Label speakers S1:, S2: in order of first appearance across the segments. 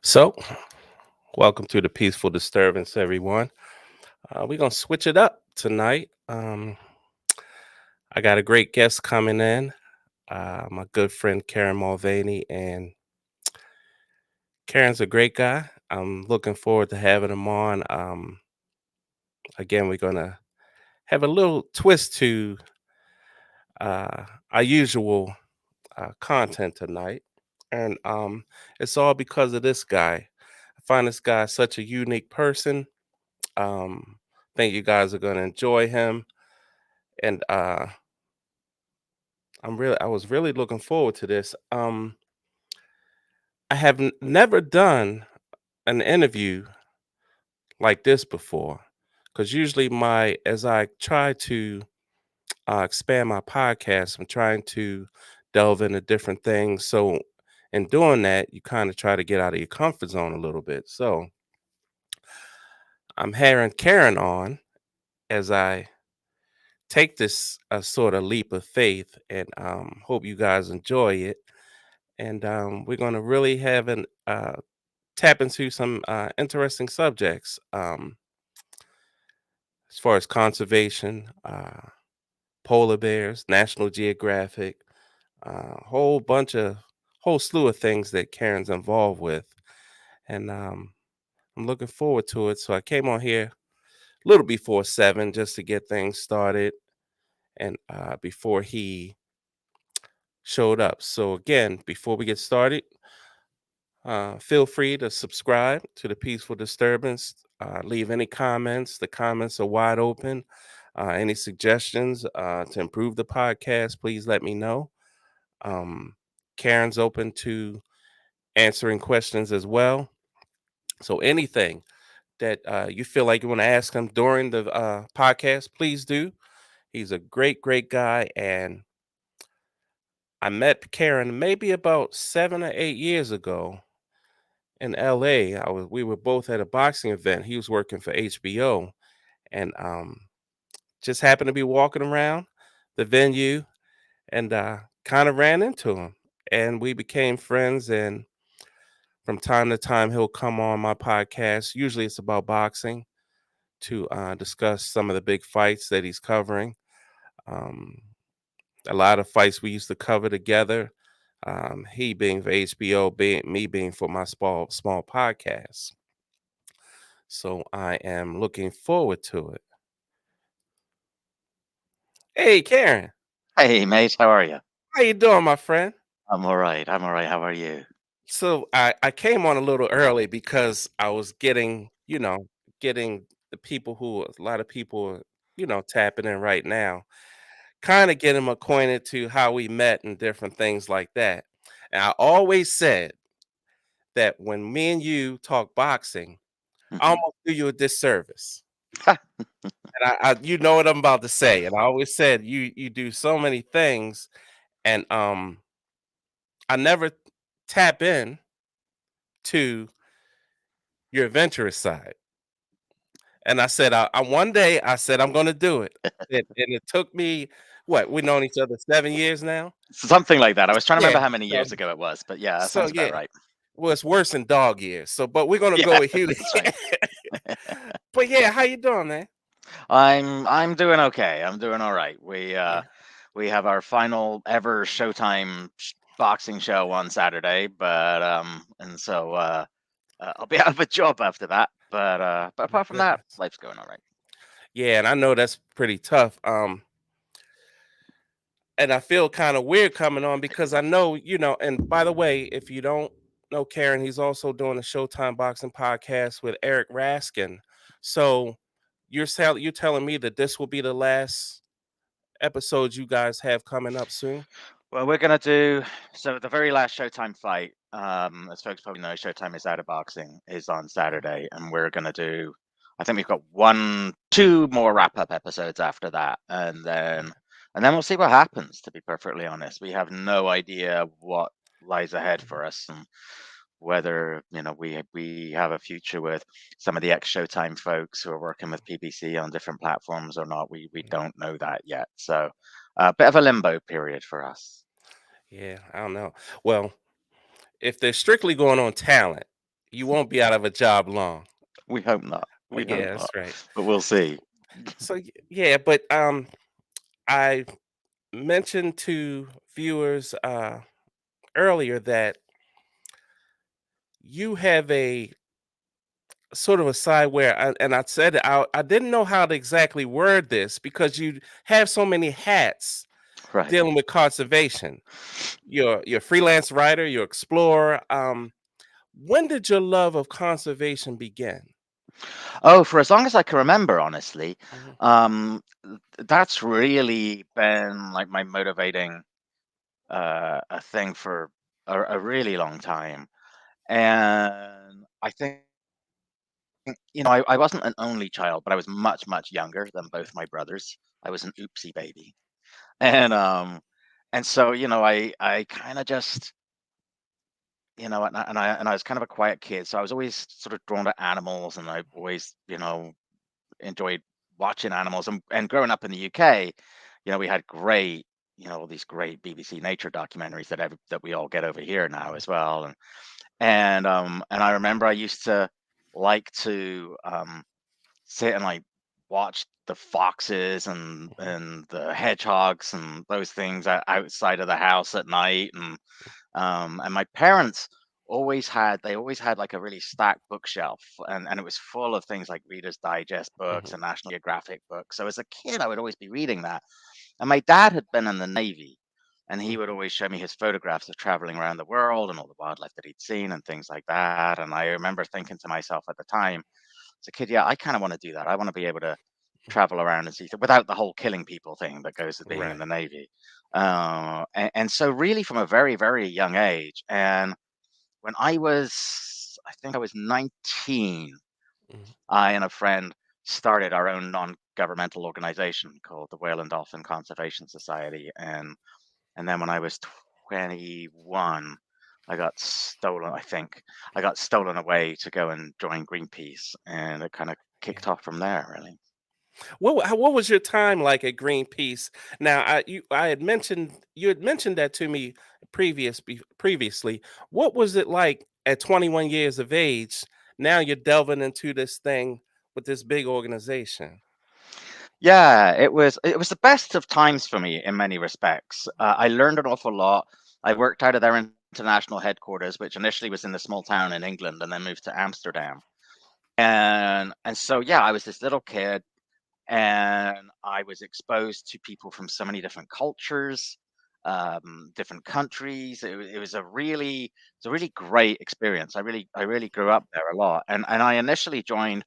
S1: So, welcome to the Peaceful Disturbance, everyone. We're going to switch it up tonight. I got a great guest coming in, my good friend Kieran Mulvaney. And Kieran's a great guy. I'm looking forward to having him on. Again, we're going to have a little twist to our usual content tonight. And it's all because of this guy. I find this guy such a unique person. Um, think you guys are going to enjoy him. And I was really looking forward to this. I have never done an interview like this before, because usually as I try to expand my podcast, I'm trying to delve into different things. So in doing that, you kind of try to get out of your comfort zone a little bit. So I'm having Karen on as I take this sort of leap of faith, and hope you guys enjoy it. And we're going to really have an tap into some interesting subjects, as far as conservation, polar bears, National Geographic, whole bunch of whole slew of things that Karen's involved with, and I'm looking forward to it. So I came on here a little before 7 just to get things started, and before he showed up. So again, before we get started, feel free to subscribe to the Peaceful Disturbance. Leave any comments. The comments are wide open. Any suggestions to improve the podcast, please let me know. Um, Karen's open to answering questions as well. So anything that you feel like you want to ask him during the podcast, please do. He's a great, great guy. And I met Karen maybe about 7 or 8 years ago in LA. We were both at a boxing event. He was working for HBO, and just happened to be walking around the venue, and kind of ran into him, and we became friends. And from time to time, he'll come on my podcast. Usually, it's about boxing to discuss some of the big fights that he's covering. Um, a lot of fights we used to cover together. He being for HBO, me being for my small podcast. So I am looking forward to it. Hey, Karen,
S2: Hey, mate, how are you?
S1: how you doing, my friend?
S2: I'm all right. I'm all right. How are you?
S1: So I came on a little early because I was getting the people who a lot of people are, tapping in right now, kind of get them acquainted to how we met and different things like that. And I always said that when me and you talk boxing, I
S2: Mhm.
S1: almost do you a disservice. And you know what I'm about to say. And I always said you do so many things, and I never tap in to your adventurous side. And I said, one day I said I'm going to do it, and it took me what we've known each other 7 years now.
S2: Something like that. I was trying to
S1: Yeah.
S2: remember how many
S1: So,
S2: years ago it was, but yeah, that
S1: so
S2: sounds about
S1: yeah.
S2: right.
S1: Well, it's worse than dog years. So, but we're gonna go
S2: Yeah,
S1: with Hugh.
S2: that's right.
S1: But yeah, how you doing, man?
S2: I'm doing okay. I'm doing all right.
S1: Yeah.
S2: We have our final ever Showtime boxing show on Saturday, but and so I'll be out of a job after that. But
S1: My
S2: apart from that,
S1: goodness.
S2: life's going all right.
S1: Yeah, and I know that's pretty tough. And I feel kind of weird coming on because I know, and by the way, if you don't know Karen, he's also doing a Showtime boxing podcast with Eric Raskin. So you're telling me that this will be the last episode you guys have coming up soon?
S2: Well, we're gonna do so. The very last Showtime fight, as folks probably know, Showtime is out of boxing, is on Saturday, and we're gonna do. I think we've got two more wrap-up episodes after that, and then we'll see what happens. To be perfectly honest, we have no idea what lies ahead for us, and whether we have a future with some of the ex-Showtime folks who are working with PBC on different platforms or not. We don't know that yet, so a bit of a limbo period for us.
S1: Yeah, I don't know. Well, if they're strictly going on talent, You won't be out of a job long.
S2: We hope not.
S1: Well,
S2: We hope
S1: yeah,
S2: not.
S1: that's right.
S2: But we'll see.
S1: So yeah, but I mentioned to viewers earlier that you have a sort of a side where and I said it, I didn't know how to exactly word this because you have so many hats
S2: Right.
S1: dealing with conservation. You're a freelance writer, you're explorer. When did your love of conservation begin?
S2: Oh, for as long as I can remember, honestly,
S1: Mhm,
S2: that's really been like my motivating a thing for a really long time. And I think, I wasn't an only child, but I was much, much younger than both my brothers. I was an oopsie baby. And and so, I kind of just, and I was kind of a quiet kid, so I was always sort of drawn to animals, and I always, enjoyed watching animals. And growing up in the UK, we had great, all these great BBC nature documentaries that we all get over here now as well. And I remember I used to like to sit and like watch the foxes and
S1: mhm,
S2: and the hedgehogs and those things outside of the house at night. And my parents always had like a really stacked bookshelf, and it was full of things like Reader's Digest books
S1: mhm,
S2: and National Geographic books. So as a kid, I would always be reading that. And my dad had been in the Navy, and he would
S1: mhm,
S2: always show me his photographs of traveling around the world and all the wildlife that he'd seen and things like that. And I remember thinking to myself at the time, as a kid, yeah, I kind of want to do that. I want to be able to
S1: mhm.
S2: travel around and see without the whole killing people thing that goes with being in
S1: Right.
S2: the Navy. And so, really, from a very, very young age, and when I think I was 19,
S1: Mhm,
S2: I and a friend started our own non-governmental organization called the Whale and Dolphin Conservation Society. And then when I was 21, I got stolen, I think. I got stolen away to go and join Greenpeace, and it kind of
S1: yeah.
S2: kicked off from there, really.
S1: What was your time like at Greenpeace? Now, I had mentioned you had mentioned that to me previously. What was it like at 21 years of age? Now you're delving into this thing with this big organization.
S2: Yeah, it was the best of times for me in many respects. I learned an awful lot. I worked out of their international headquarters, which initially was in a small town in England, and then moved to Amsterdam. And so yeah, I was this little kid, and I was exposed to people from so many different cultures, different countries. It was a really great experience. I really grew up there a lot, and I initially joined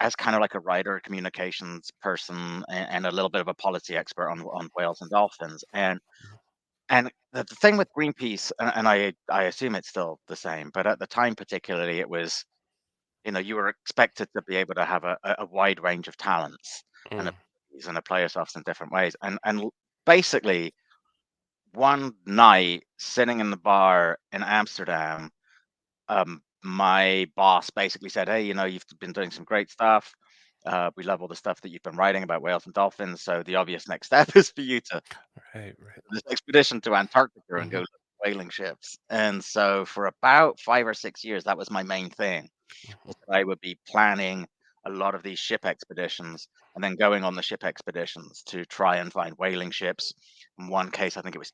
S2: as kind of like a writer, a communications person, and a little bit of a policy expert on whales and dolphins. And the thing with Greenpeace, and I assume it's still the same, but at the time particularly, it was, you were expected to be able to have a wide range of talents and
S1: Mm,
S2: abilities and apply yourselves in different ways. And basically, one night sitting in the bar in Amsterdam, my boss basically said, "Hey, you've been doing some great stuff. We love all the stuff that you've been writing about whales and dolphins. So the obvious next step is for you to
S1: right, right.
S2: this expedition to Antarctica and go
S1: Mhm,
S2: look at whaling ships." And so for about 5 or 6 years, that was my main thing,
S1: mhm,
S2: was that I would be planning a lot of these ship expeditions and then going on the ship expeditions to try and find whaling ships. In one case, I think it was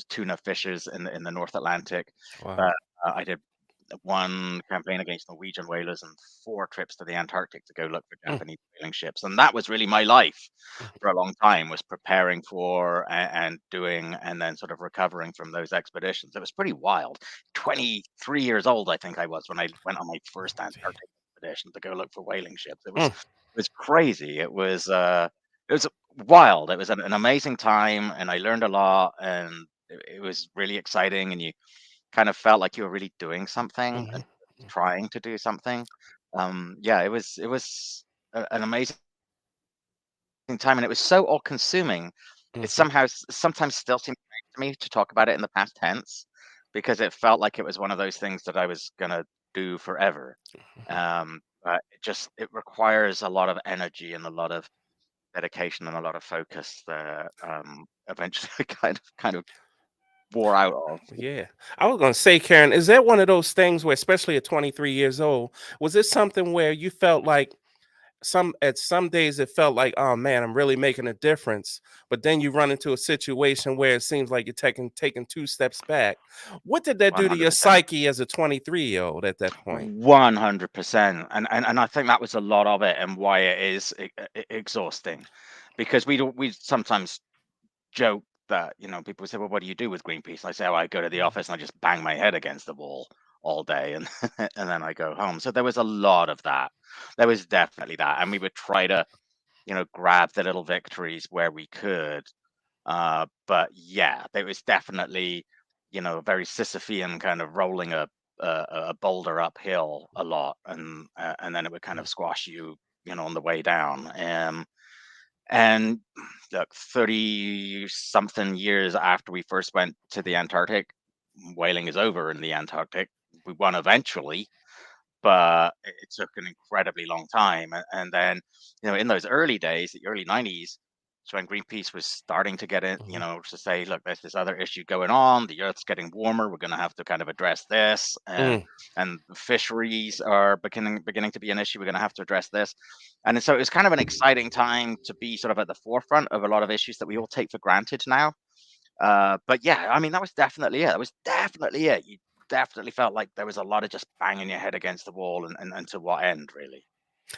S2: tuna fishers in the North Atlantic.
S1: wow.
S2: But I did one campaign against Norwegian whalers and 4 trips to the Antarctic to go look for
S1: Mm,
S2: Japanese whaling ships. And that was really my life
S1: mhm,
S2: for a long time, was preparing for and doing and then sort of recovering from those expeditions. It was pretty wild. 23 years old, I think I was, when I went on my first
S1: gee.
S2: Antarctic expedition to go look for whaling ships. It was
S1: Mm,
S2: it was crazy. It was wild. It was an amazing time, and I learned a lot, and it was really exciting, and you kind of felt like you were really doing something
S1: mhm,
S2: and trying to do something. Yeah, it was an amazing time, and it was so all-consuming. It
S1: mhm,
S2: somehow sometimes still seems strange to me to talk about it in the past tense, because it felt like it was one of those things that I was gonna do forever.
S1: mhm.
S2: But it requires a lot of energy and a lot of dedication and a lot of focus that eventually I kind of wore out of.
S1: Yeah. I was gonna say, Karen, is that one of those things where, especially at 23 years old, was this something where you felt like some days it felt like, oh man, I'm really making a difference. But then you run into a situation where it seems like you're taking two steps back. What did that do to your
S2: 100%.
S1: psyche as a 23-year-old at that point?
S2: 100%. And I think that was a lot of it and why it is exhausting. Because we sometimes joke that, people say, "Well, what do you do with Greenpeace?" And I say, "Oh, I go to the
S1: Mhm.
S2: office and I just bang my head against the wall all day and and then I go home." So there was a lot of that. There was definitely that. And we would try to, grab the little victories where we could. But yeah, there was definitely, a very Sisyphean kind of rolling a boulder uphill a lot, and then it would kind
S1: Mm,
S2: of squash you, on the way down. And look, 30 something years after we first went to the
S1: mm,
S2: Antarctic, whaling is over in the Antarctic. We won eventually, but it took an incredibly long time. And then, in those early days, the early 90s, so when Greenpeace was starting to get in,
S1: mhm,
S2: to say, look, there's this other issue going on. The Earth's getting warmer. We're going to have to kind of address this, and
S1: mm.
S2: fisheries are beginning to be an issue. We're going to have to address this, and so it was kind of an exciting time to be sort of at the forefront of a lot of issues that we all take for granted now. But yeah, I mean, that was definitely it. That was definitely it. You definitely felt like there was a lot of just banging your head against the wall, and to what end, really?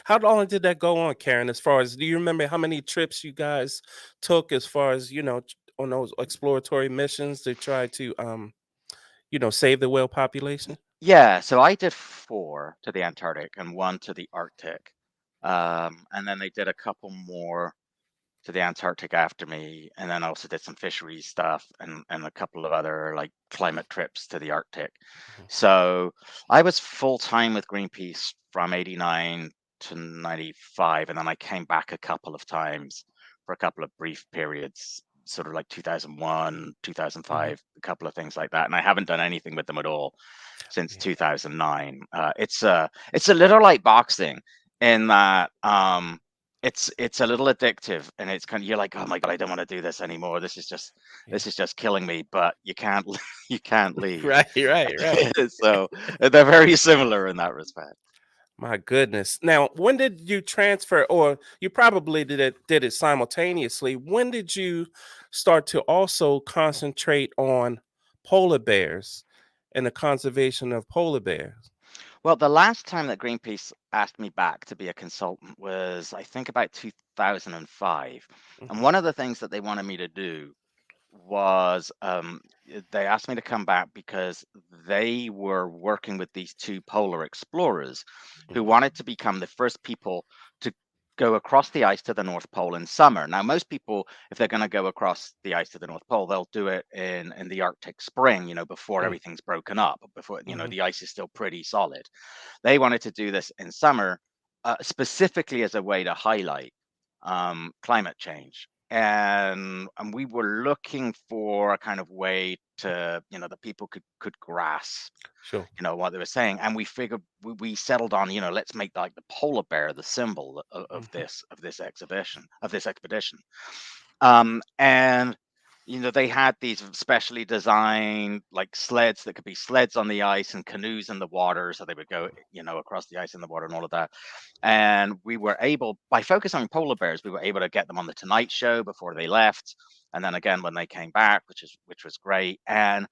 S1: How long did that go on, Karen? As far as, do you remember how many trips you guys took as far as, on those exploratory missions to try to save the whale population?
S2: Yeah, so I did four to the Antarctic and one to the Arctic. And then they did a couple more to the Antarctic after me, and then I also did some fisheries stuff and a couple of other like climate trips to the Arctic.
S1: Mhm,
S2: So I was full time with Greenpeace from 89 to 95, and then I came back a couple of times for a couple of brief periods, sort of like 2001,
S1: mhm.
S2: 2005, a couple of things like that. And I haven't done anything with them at all since
S1: Yeah,
S2: 2009. It's a little like boxing in that it's a little addictive, and it's kind of, you're like, oh my god, I don't want to do this anymore.
S1: yeah.
S2: This is just killing me, but you can't you can't leave.
S1: Right, right, right.
S2: So they're very similar in that respect.
S1: My goodness. Now, when did you transfer, or you probably did it simultaneously? When did you start to also concentrate on polar bears and the conservation of polar bears?
S2: Well, the last time that Greenpeace asked me back to be a consultant was, I think, about 2005. And
S1: Mhm,
S2: one of the things that they wanted me to do was they asked me to come back because they were working with these two polar explorers who
S1: mhm,
S2: wanted to become the first people to go across the ice to the North Pole in summer. Now, most people, if they're going to go across the ice to the North Pole, they'll do it in the Arctic spring, before
S1: mm,
S2: everything's broken up, before
S1: mhm.
S2: the ice is still pretty solid. They wanted to do this in summer, specifically as a way to highlight climate change. And we were looking for a kind of way to, that people could grasp,
S1: Sure.
S2: what they were saying. And we figured we settled on, let's make like the polar bear the symbol of
S1: Mhm,
S2: this expedition. And they had these specially designed like sleds that could be sleds on the ice and canoes in the water, so they would go, across the ice in the water and all of that. And we were able, by focusing on polar bears, we were able to get them on the Tonight Show before they left, and then again when they came back, which was great. And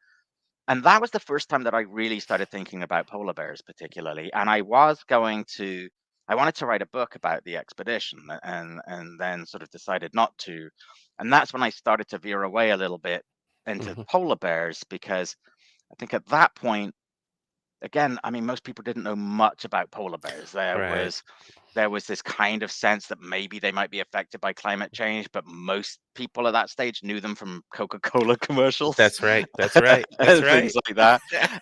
S2: that was the first time that I really started thinking about polar bears particularly. And I wanted to write a book about the expedition, and then sort of decided not to. And that's when I started to veer away a little bit into
S1: mhm.
S2: polar bears, because I think at that point, again, I mean, most people didn't know much about polar bears.
S1: Right.
S2: There was this kind of sense that maybe they might be affected by climate change, but most people at that stage knew them from Coca-Cola commercials
S1: That's right. That's right. That's
S2: and things
S1: right.
S2: like that.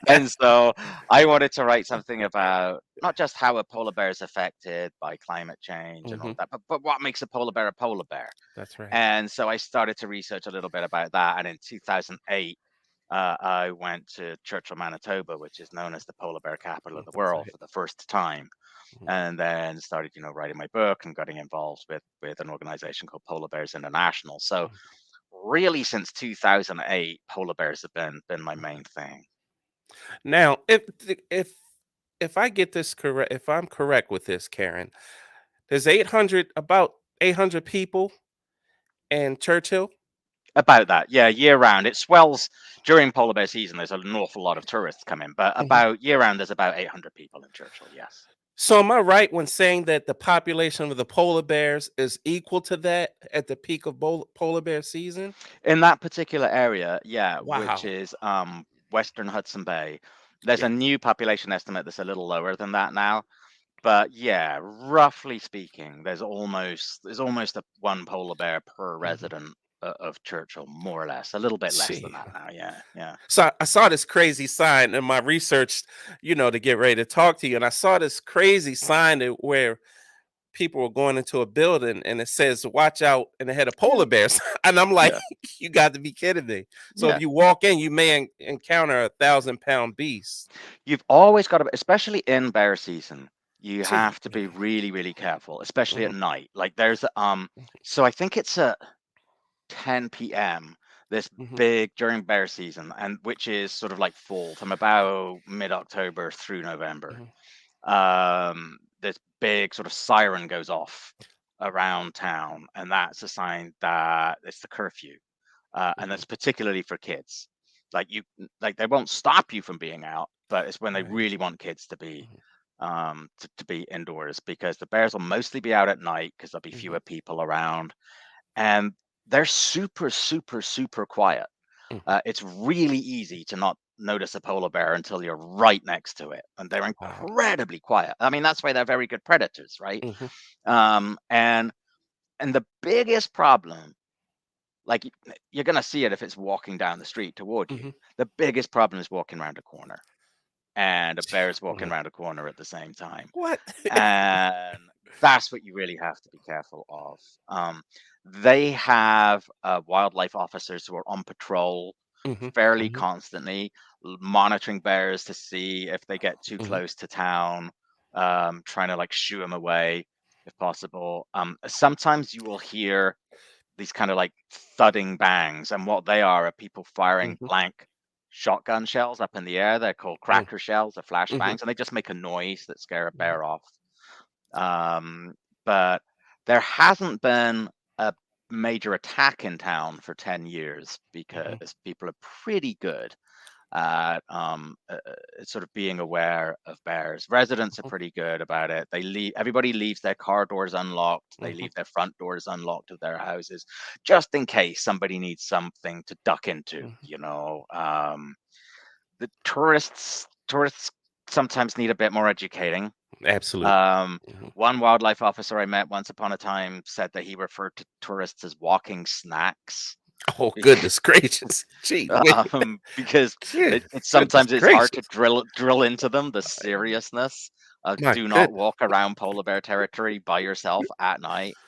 S2: And so I wanted to write something about not just how a polar bear is affected by climate change and all
S1: Mhm.
S2: of that, but what makes a polar bear a polar bear.
S1: That's right.
S2: And so I started to research a little bit about that. And in 2008, I went to Churchill, Manitoba, which is known as the polar bear capital of the
S1: That's
S2: world,
S1: right.
S2: for the first time,
S1: Mhm.
S2: and then started, writing my book and getting involved with an organization called Polar Bears International. So really since 2008, polar bears have been my main thing.
S1: Now, if I get this correct, if I'm correct with this, Karen, there's 800 about 800 people in Churchill.
S2: About that, yeah, year round. It swells during polar bear season. There's an awful lot of tourists come in, but
S1: Mhm.
S2: about year round, there's about 800 people in Churchill. Yes.
S1: So am I right when saying that the population of the polar bears is equal to that at the peak of polar bear season?
S2: In that particular area, yeah, which
S1: Wow.
S2: is Western Hudson Bay, there's
S1: Yeah.
S2: a new population estimate that's a little lower than that now. But yeah, roughly speaking, there's almost a one polar bear per
S1: Mhm.
S2: resident of Churchill, more or less. A little bit less than
S1: See.
S2: that now. Yeah, yeah,
S1: So I saw this crazy sign in my research, to get ready to talk to you, and I saw this crazy sign where people were going into a building and it says watch out and it had a
S2: yeah,
S1: polar bear and I'm like,
S2: yeah,
S1: you got to be kidding me. So if
S2: yeah.
S1: you walk in you may encounter a 1,000-pound beast.
S2: You've always got to, especially in bear season, you
S1: Gee
S2: have to be
S1: whiz.
S2: really, really careful, especially at
S1: Mhm,
S2: night. Like there's so I think it's at 10 p.m. this
S1: mhm,
S2: big during bear season, and which is sort of like fall from about mid-October through November.
S1: mhm,
S2: This big sort of siren goes off around town, and that's a sign that it's the curfew, and
S1: mhm.
S2: that's particularly for kids. Like you, like they won't stop you from being out, but it's when they
S1: Right.
S2: really want kids
S1: Mhm,
S2: to be indoors because the bears will mostly be out at night because there'll be
S1: mhm,
S2: fewer people around, and they're super, super, super quiet.
S1: mhm.
S2: It's really easy to not notice a polar bear until you're right next to it, and they're
S1: Wow.
S2: incredibly quiet. I mean, that's why they're very good predators, right?
S1: Mhm,
S2: Um, and and the biggest problem, like you're gonna see it if it's walking down the street toward you.
S1: mhm.
S2: The biggest problem is walking around a corner, and a
S1: Gee
S2: bear's walking
S1: whiz.
S2: around a corner at the same time.
S1: What?
S2: And that's what you really have to be careful of. They have wildlife officers who are on patrol
S1: Mhm,
S2: fairly
S1: mhm,
S2: constantly, monitoring bears to see if they get too
S1: mhm,
S2: close to town, trying to like shoo them away if possible. Sometimes you will hear these kind of like thudding bangs, and what they are people firing
S1: mhm,
S2: blank shotgun shells up in the air. They're called
S1: mm,
S2: cracker shells or
S1: mhm,
S2: flashbangs, and they just make a noise that scare a
S1: mhm,
S2: bear off. Um, but there hasn't been a major attack in town for 10 years
S1: mhm,
S2: because people are pretty good at sort of being aware of bears. Residents are pretty good about it. Everybody leaves their car doors unlocked. They
S1: mhm,
S2: leave their front doors unlocked of their houses, just in case somebody needs something to duck into.
S1: mhm.
S2: The tourists sometimes need a bit more educating.
S1: Absolutely.
S2: um,
S1: Mhm.
S2: One wildlife officer I met once upon a time said that he referred to tourists as walking snacks
S1: Oh
S2: because,
S1: goodness gracious. Gee whiz.
S2: because
S1: Yeah,
S2: it
S1: goodness
S2: sometimes it's hard to
S1: gracious.
S2: drill into them the seriousness of
S1: My
S2: do not
S1: goodness.
S2: walk around polar bear territory by yourself at night.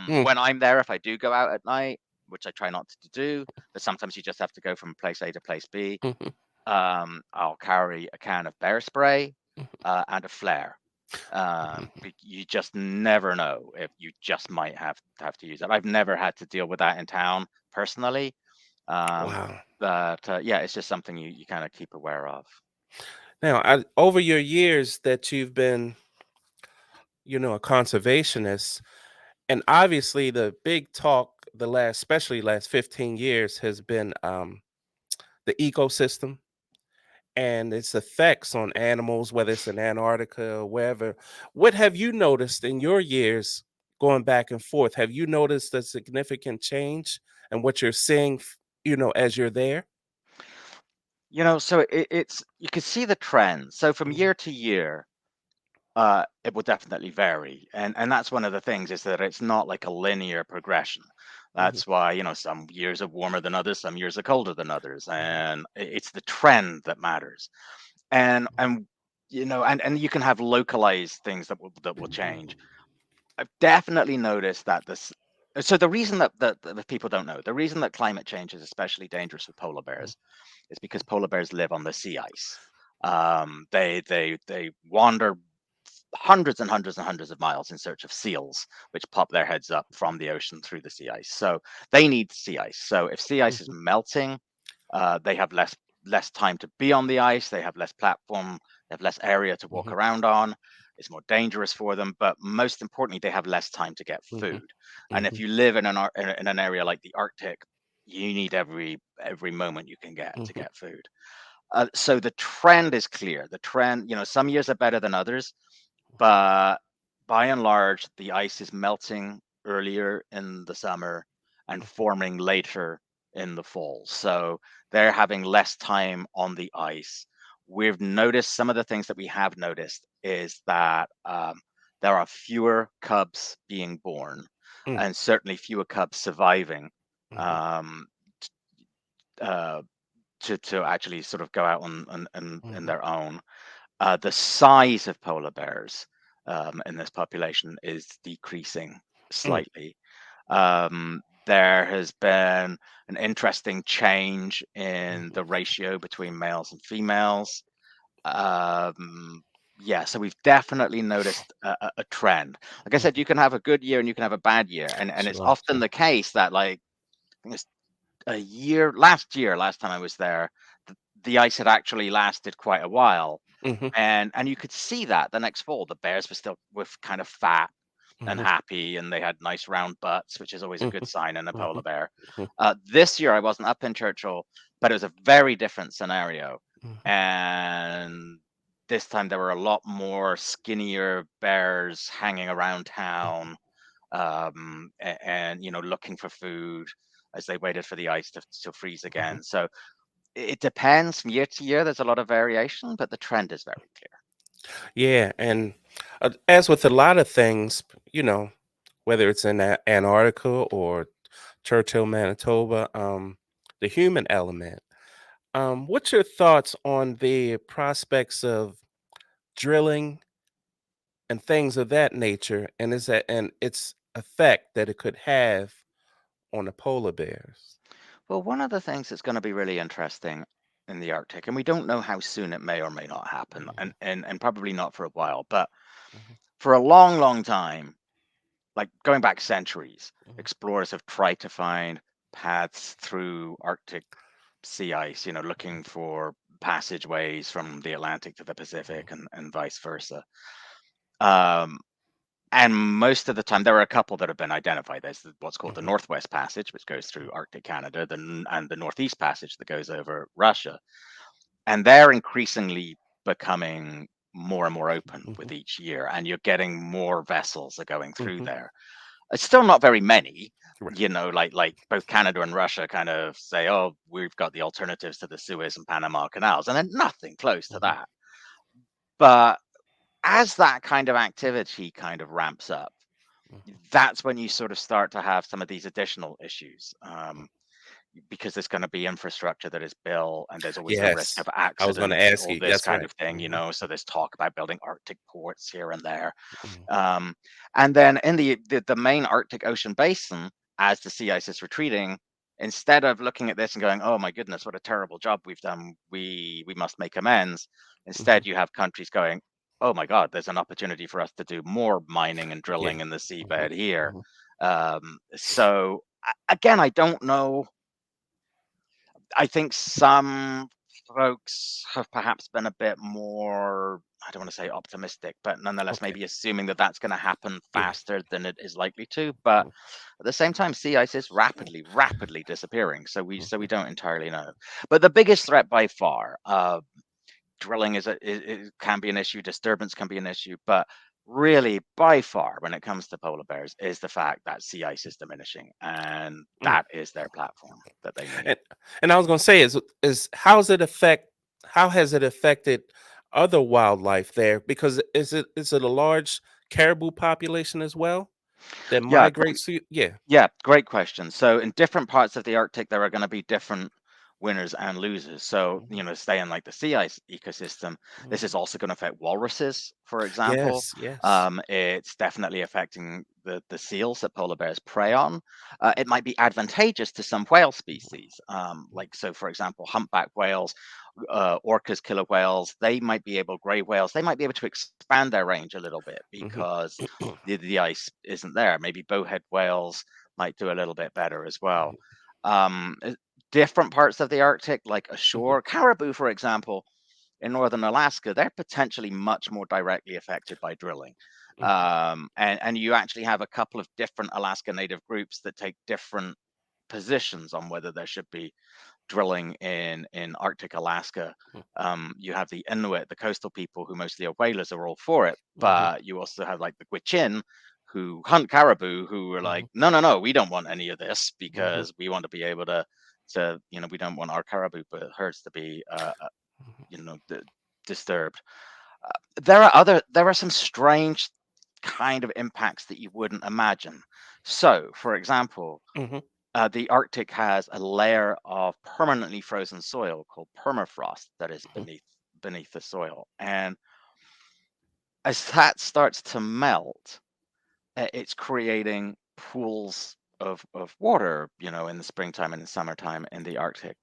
S1: Mm,
S2: When I'm there, if I do go out at night, which I try not to do, but sometimes you just have to go from place A to place B.
S1: mhm,
S2: I'll carry a can of bear spray
S1: mhm,
S2: and a flare.
S1: mhm.
S2: You just never know if you just might have to use it. I've never had to deal with that in town personally, um,
S1: Wow.
S2: but yeah, it's just something you kind of keep aware of.
S1: Now, over your years that you've been, a conservationist, and obviously the big talk the last, especially last 15 years, has been the ecosystem and its effects on animals, whether it's in Antarctica or wherever. What have you noticed in your years going back and forth? Have you noticed a significant change and what you're seeing, as you're there?
S2: So it's you can see the trends. So from
S1: Mhm,
S2: year to year, it will definitely vary, and that's one of the things is that it's not like a linear progression.
S1: mhm,
S2: That's why some years are warmer than others, some years are colder than others,
S1: mhm,
S2: and it's the trend that matters. And you can have localized things that will change. I've definitely noticed that this. So the reason that people don't know, the reason that climate change is especially dangerous with polar
S1: mhm,
S2: bears is because polar bears live on the sea ice. They wander hundreds and hundreds and hundreds of miles in search of seals, which pop their heads up from the ocean through the sea ice. So they need sea ice. So if sea ice is
S1: Mhm.
S2: melting, they have less time to be on the ice. They have less platform. They have less area to walk
S1: Mhm.
S2: around on. It's more dangerous for them. But most importantly, they have less time to get
S1: Mhm.
S2: food. And if
S1: Mhm.
S2: you live in an area like the Arctic, you need every moment you can get to
S1: Mhm.
S2: get food. So the trend is clear. The trend, some years are better than others, but by and large, the ice is melting earlier in the summer and
S1: Mhm.
S2: forming later in the fall. So they're having less time on the ice. We've noticed some of the things that we have noticed is that there are fewer cubs being born
S1: Mm.
S2: and certainly fewer cubs surviving
S1: Mhm.
S2: um, uh, to actually sort of go out on
S1: Mhm.
S2: their own. The size of polar bears in this population is decreasing
S1: Mm.
S2: slightly. There has been an interesting change in
S1: Mhm.
S2: the ratio between males and females. Um, yeah, so we've definitely noticed a trend. Like I said,
S1: Mhm.
S2: you can have a good year and you can have a bad year, and it's
S1: Sure.
S2: often
S1: Sure.
S2: the case that like I think it's last time I was there, the ice had actually lasted quite a while,
S1: Mhm.
S2: and you could see that the next fall, the bears were still with kind of fat and
S1: Mhm.
S2: happy, and they had nice round butts, which is always a good
S1: Mhm.
S2: sign in a polar
S1: Mhm.
S2: bear.
S1: Mhm.
S2: This year I wasn't up in Churchill, but it was a very different scenario,
S1: Mhm.
S2: and this time there were a lot more skinnier bears hanging around
S1: Mhm.
S2: town, and looking for food as they waited for the ice to freeze
S1: Mhm.
S2: again. So it depends from year to year. There's a lot of variation, but the trend is very clear.
S1: Yeah, and as with a lot of things, you know, whether it's in Antarctica or Churchill, Manitoba, the human element. What's your thoughts on the prospects of drilling and things of that nature, and is that and its effect that it could have on the polar bears?
S2: Well, one of the things that's going to be really interesting in the Arctic, and we don't know how soon it may or may not happen,
S1: Mhm.
S2: and probably not for a while, but
S1: Mhm.
S2: for a long, long time, like going back centuries,
S1: Mhm.
S2: explorers have tried to find paths through Arctic sea ice,
S1: Mhm.
S2: looking for passageways from the Atlantic to the
S1: Mhm.
S2: Pacific and vice versa. Um, and most of the time, there are a couple that have been identified. There's what's called the
S1: Mhm.
S2: Northwest Passage, which goes through Arctic Canada, and the Northeast Passage that goes over Russia. And they're increasingly becoming more and more open with
S1: Mhm.
S2: each year, and you're getting more vessels are going through
S1: Mhm.
S2: there. It's still not very many,
S1: Right.
S2: like both Canada and Russia kind of say, "Oh, we've got the alternatives to the Suez and Panama canals," and then nothing close to
S1: Mhm.
S2: that. But as that kind of activity kind of ramps up,
S1: Mhm.
S2: that's when you sort of start to have some of these additional issues. Because there's going to be infrastructure that is built, and there's always the risk
S1: Yes,
S2: of
S1: I was going to
S2: accidents and
S1: ask
S2: all
S1: you.
S2: this
S1: That's
S2: kind
S1: right.
S2: of thing,
S1: Mhm.
S2: So there's talk about building Arctic ports here and there.
S1: Mhm.
S2: Um, and then in the main Arctic Ocean basin, as the sea ice is retreating, instead of looking at this and going, "Oh my goodness, what a terrible job we've done. We must make amends."
S1: Mhm.
S2: Instead, you have countries going, "Oh my God, there's an opportunity for us to do more mining and
S1: Yeah.
S2: drilling in the
S1: Mhm.
S2: seabed here."
S1: Mhm.
S2: So again, I don't know. I think some folks have perhaps been a bit more, I don't want to say optimistic, but nonetheless,
S1: Okay.
S2: maybe assuming that that's going to happen
S1: Yeah.
S2: faster than it is likely to. But
S1: Mhm.
S2: at the same time, sea ice is rapidly, rapidly disappearing. So we
S1: Mhm.
S2: don't entirely know. But the biggest threat by far, drilling can be an issue, disturbance can be an issue, but really by far when it comes to polar bears is the fact that sea ice is diminishing, and
S1: Mm.
S2: that is their platform that they need.
S1: And I was gonna say is how has it affected other wildlife there? Because is it a large caribou population as well that
S2: Yeah, great.
S1: migrates to? Yeah.
S2: Yeah, great question. So in different parts of the Arctic, there are going to be different winners and losers. So,
S1: Mhm,
S2: stay in like the sea ice ecosystem. This is
S1: mhm.
S2: also going to affect walruses, for example.
S1: Yes, yes.
S2: It's definitely affecting the seals that polar bears prey on. It might be advantageous to some whale
S1: Mhm,
S2: species, like so, for example, humpback whales, orcas, killer whales. They might be able, gray whales. They might be able to expand their range a little bit
S1: mhm,
S2: because the ice isn't there. Maybe bowhead whales might do a little bit better as well.
S1: mhm,
S2: Um, Different parts of the Arctic, like
S1: mhm,
S2: ashore, caribou, for example, in northern Alaska, they're potentially much more directly affected by drilling.
S1: mhm,
S2: And you actually have a couple of different Alaska Native groups that take different positions on whether there should be drilling in Arctic Alaska. You have the Inuit, the coastal people who mostly are whalers, are all for it,
S1: mhm,
S2: but you also have like the Gwich'in who hunt caribou who are like,
S1: mhm,
S2: no, no, no, we don't want any of this
S1: mhm,
S2: because we want to be able to we don't want our caribou herds to be
S1: mhm,
S2: you know d- disturbed. There are some strange kind of impacts that you wouldn't imagine. So, for example,
S1: mhm,
S2: the Arctic has a layer of permanently frozen soil called permafrost that is
S1: mhm.
S2: beneath the soil, and as that starts to melt, it's creating pools of water, in the springtime and the summertime in the Arctic,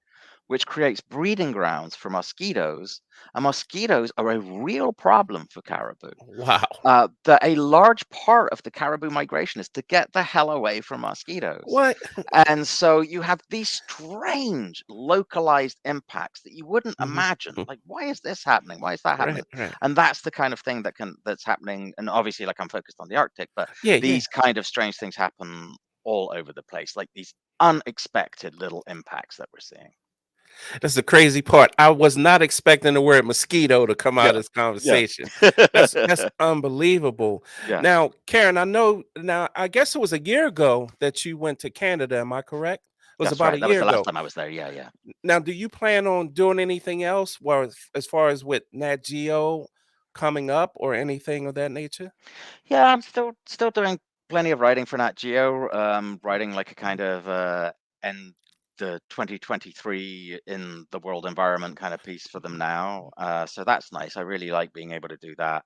S2: which creates breeding grounds for mosquitoes. And mosquitoes are a real problem for caribou.
S1: Wow.
S2: A large part of the caribou migration is to get the hell away from mosquitoes.
S1: What?
S2: And so you have these strange localized impacts that you wouldn't
S1: Mhm,
S2: imagine.
S1: mhm.
S2: Like, why is this happening? Why is that
S1: Right,
S2: happening?
S1: right.
S2: And that's the kind of thing that's happening. And obviously, like I'm focused on the Arctic, but
S1: Yeah, yeah.
S2: these kind of strange things happen all over the place, like these unexpected little impacts that we're seeing.
S1: That's the crazy part. I was not expecting the word mosquito to come out of
S2: Yeah.
S1: this
S2: Yeah.
S1: conversation. That's unbelievable.
S2: Yeah.
S1: Now, Karen, I know now I guess it was a year ago that you went to Canada, am I correct? It was
S2: That's
S1: about
S2: right.
S1: a
S2: That was
S1: year
S2: the last
S1: ago.
S2: time I was there. Yeah. Yeah.
S1: Now, do you plan on doing anything else as far as with Nat Geo coming up or anything of that nature?
S2: Yeah, I'm still doing plenty of writing for Nat Geo. Writing like a kind of end the 2023 in the world environment kind of piece for them now. So that's nice. I really like being able to do that.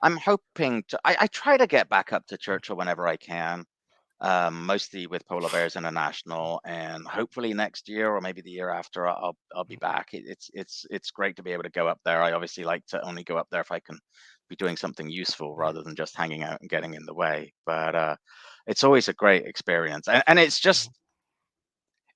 S2: I'm hoping to. I try to get back up to Churchill whenever I can. Mostly with Polar Bears International, and hopefully next year or maybe the year after, I'll be back. It's great to be able to go up there. I obviously like to only go up there if I can be doing something useful rather than just hanging out and getting in the way. But it's always a great experience, and it's just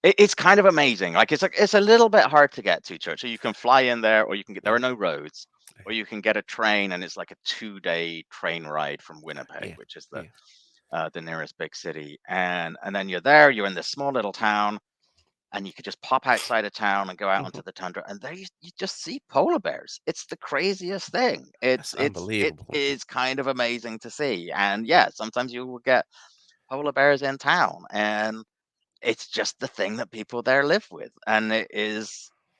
S2: it's kind of amazing. Like it's a little bit hard to get to Church. So you can fly in there, or you can get there are no roads, or you can get a train, and it's like a 2-day train ride from Winnipeg,
S1: Yeah,
S2: which is
S1: yeah.
S2: the nearest big city. And then you're there, you're in this small little town, and you could just pop outside of town and go out
S1: Mhm.
S2: onto the tundra, and there you just see polar bears. It's the craziest thing.
S1: That's
S2: It
S1: unbelievable.
S2: is kind of amazing to see. And yeah, sometimes you will get polar bears in town, and it's just the thing that people there live with, and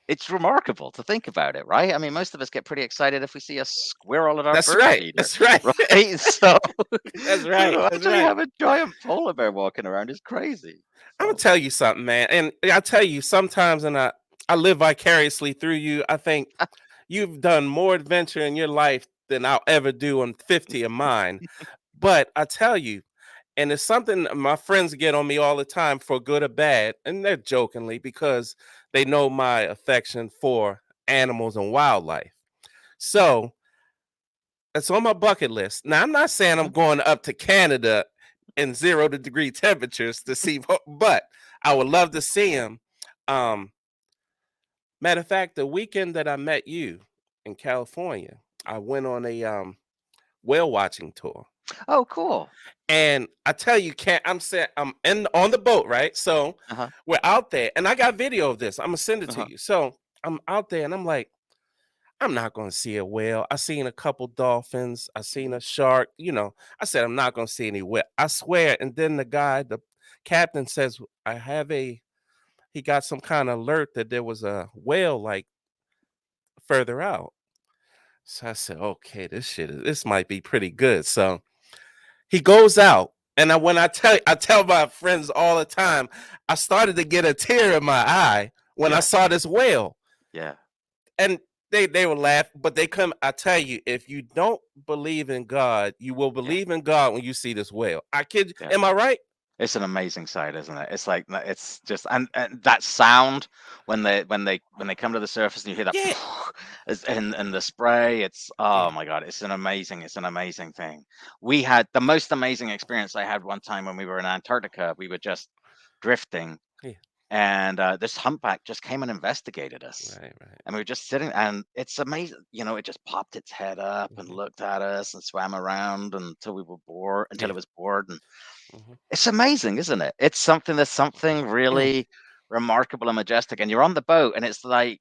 S2: it's remarkable to think about it, right? I mean, most of us get pretty excited if we see a squirrel at our
S1: That's
S2: bird
S1: right.
S2: feeder,
S1: That's right.
S2: right? So,
S1: That's
S2: so
S1: right.
S2: to
S1: That's
S2: actually
S1: right.
S2: have a giant polar bear walking around is crazy.
S1: I'm gonna
S2: So,
S1: tell you something, man. And I tell you, sometimes, and I live vicariously through you. I think you've done more adventure in your life than I'll ever do on 50 of mine. But I tell you, and it's something my friends get on me all the time for good or bad, and they're jokingly because they know my affection for animals and wildlife. So it's on my bucket list. Now, I'm not saying I'm
S2: mhm,
S1: going up to Canada in 0 degree temperatures to see, but I would love to see them. Um, Matter of fact, the weekend that I met you in California, I went on a whale watching tour.
S2: oh, cool.
S1: And I tell you, can't I'm saying I'm in on the boat, right? So
S2: Uh-huh,
S1: we're out there, and I got video of this. I'm gonna send it to
S2: uh-huh.
S1: you. So I'm out there, and I'm like, I'm not gonna see a whale. I seen a couple dolphins. I seen
S2: Mhm.
S1: a shark. I said I'm not gonna see any whale. I swear. And then the captain says, I have a. He got some kind of alert that there was a whale like further out. So I said, okay, this might be pretty good. So he goes out And I tell my friends all the time, I started to get a tear in my eye when I
S2: Yeah,
S1: saw this whale.
S2: yeah,
S1: And they will laugh, but they come. I tell you, if you don't believe in God, you will
S2: yeah,
S1: believe in God when you see this whale. I kid you.
S2: yeah.
S1: Am I right?
S2: It's an amazing sight, isn't it? It's like it's just and that sound when they come to the surface and you hear that
S1: Yeah.
S2: and the spray. It's oh
S1: Yeah.
S2: my God, it's an amazing thing. We had the most amazing experience I had one time when we were in Antarctica. We were just drifting,
S1: Yeah.
S2: and this humpback just came and investigated us.
S1: Right. Right.
S2: And we were just sitting, and it's amazing. It just popped its head up and
S1: Hmm.
S2: looked at us and swam around until we were bored, until
S1: Yeah.
S2: it was bored. And
S1: Hmm.
S2: it's amazing, isn't it? It's something There's something
S1: Mm,
S2: really remarkable and majestic. And you're on the boat, and it's like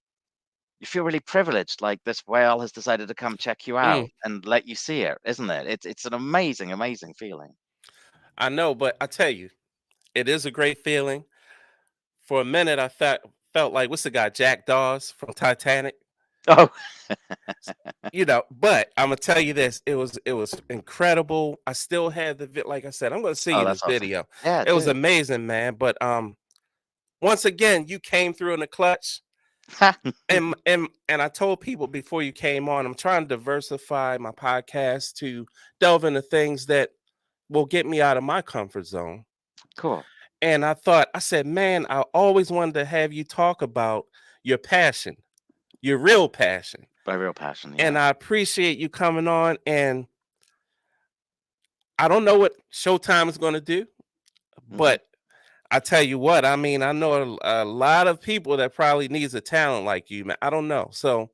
S2: you feel really privileged, like this whale has decided to come check you
S1: mm.
S2: out and let you see it, isn't it? It's an amazing, amazing feeling.
S1: I know, but I tell you, it is a great feeling. For a minute, I felt like what's the guy Jack Dawes from Titanic.
S2: Oh,
S1: But I'm gonna tell you this: it was incredible. I still had like I said, I'm gonna send
S2: oh,
S1: you this
S2: that's awesome.
S1: video.
S2: Yeah,
S1: It was
S2: do.
S1: amazing, man. But once again, you came through in the clutch, and I told people before you came on, I'm trying to diversify my podcast to delve into things that will get me out of my comfort zone.
S2: Cool.
S1: And I said, man, I always wanted to have you talk about your passion, your real passion.
S2: By real passion,
S1: And
S2: yeah.
S1: I appreciate you coming on. And I don't know what Showtime is going to do,
S2: Hmm.
S1: but I tell you what, I mean, I know a lot of people that probably needs a talent like you, man. I don't know. So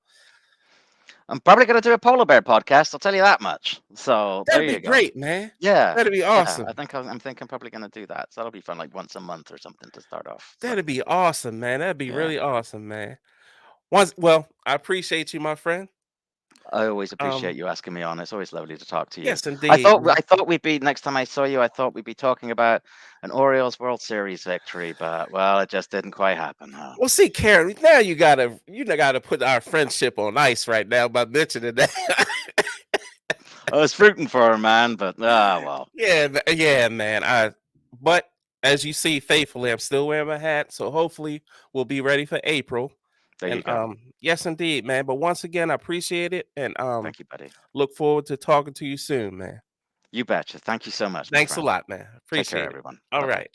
S2: I'm probably going to do a polar bear podcast. I'll tell you that much. So there
S1: that'd be
S2: you go.
S1: great, man.
S2: Yeah,
S1: That'd be
S2: yeah. I
S1: awesome.
S2: think I'm thinking I'm probably going to do that. So that'll be fun, like once a month or something to start off. So
S1: That'd be awesome, man. That'd be
S2: yeah.
S1: really awesome, man. Well, I appreciate you, my friend.
S2: I always appreciate
S1: Um,
S2: you asking me on. It's always lovely to talk to you.
S1: yes,
S2: I
S1: indeed,
S2: thought
S1: man.
S2: I thought we'd be next time I saw you. I thought we'd be talking about an Orioles World Series victory, but well, it just didn't quite happen, huh?
S1: Well, see, Karen, now you gotta put our friendship on ice right now by mentioning that.
S2: I was rooting for her, man, but well,
S1: Yeah, yeah, man. But as you see, faithfully, I'm still wearing my hat, so hopefully we'll be ready for April.
S2: there you
S1: And
S2: go.
S1: yes, indeed, man. But once again, I appreciate it, and
S2: Thank you, buddy.
S1: look forward to talking to you soon, man.
S2: You betcha. Thank you so much, my
S1: Thanks a
S2: friend.
S1: lot, man.
S2: Take care,
S1: Appreciate it.
S2: everyone.
S1: All
S2: Bye bye.
S1: right.